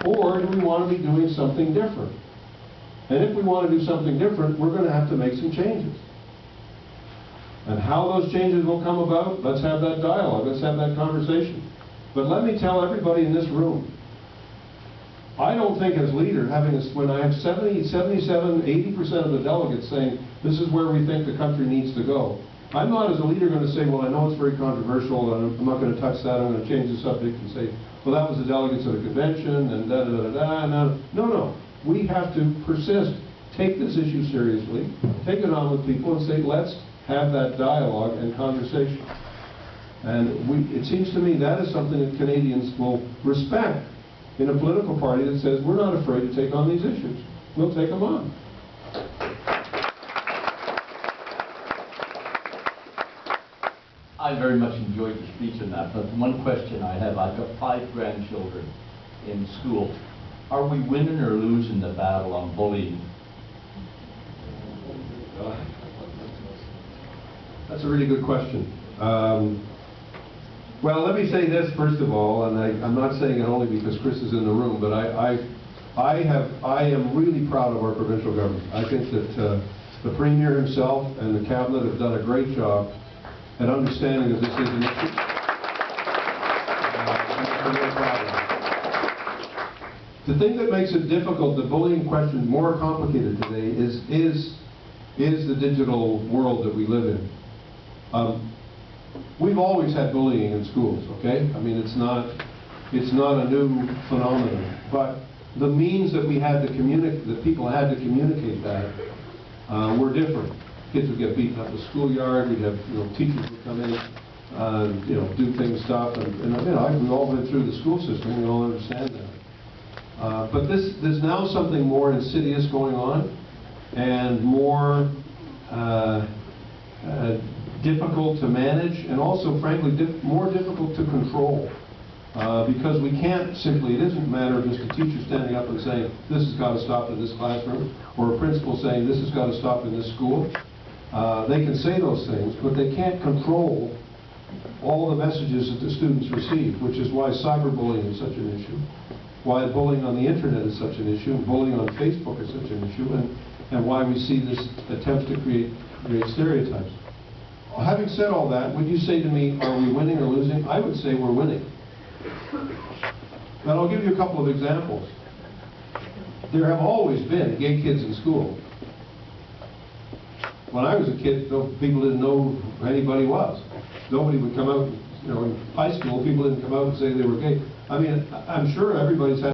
Or do we want to be doing something different? And if we want to do something different, we're going to have to make some changes. And how those changes will come about, let's have that dialogue, let's have that conversation. But let me tell everybody in this room, I don't think as leader, when I have 70, 77, 80% of the delegates saying, this is where we think the country needs to go, I'm not as a leader going to say, well, I know it's very controversial, and I'm not going to touch that, I'm going to change the subject and say, well, that was the delegates at a convention, and da-da-da-da-da. No. We have to persist, take this issue seriously, take it on with people and say, let's have that dialogue and conversation. And it seems to me that is something that Canadians will respect in a political party that says, we're not afraid to take on these issues. We'll take them on. I very much enjoyed the speech on that, but one question I have, I've got 5 grandchildren in school. Are we winning or losing the battle on bullying? That's a really good question. Well, let me say this first of all, and I'm not saying it only because Chris is in the room, but I am really proud of our provincial government. I think that the Premier himself and the Cabinet have done a great job at understanding that this is an issue. The thing that makes it difficult, the bullying question, more complicated today is the digital world that we live in. We've always had bullying in schools, okay? I mean, it's not a new phenomenon, but the means that we had to communicate, that people had to communicate that, were different. Kids would get beaten up in the schoolyard. We'd have, teachers would come in, do things, stuff, and we've all been through the school system. We all understand that. But there's now something more insidious going on, and more difficult to manage, and also, frankly, more difficult to control. Because we can't simply, it isn't a matter of just a teacher standing up and saying, this has got to stop in this classroom, or a principal saying, this has got to stop in this school. They can say those things, but they can't control all the messages that the students receive, which is why cyberbullying is such an issue, why bullying on the internet is such an issue, and bullying on Facebook is such an issue, and why we see this attempt to create stereotypes. Well, having said all that, would you say to me, are we winning or losing? I would say we're winning. And I'll give you a couple of examples. There have always been gay kids in school. When I was a kid, people didn't know who anybody was. Nobody would come out, in high school, people didn't come out and say they were gay. I mean, I'm sure everybody's had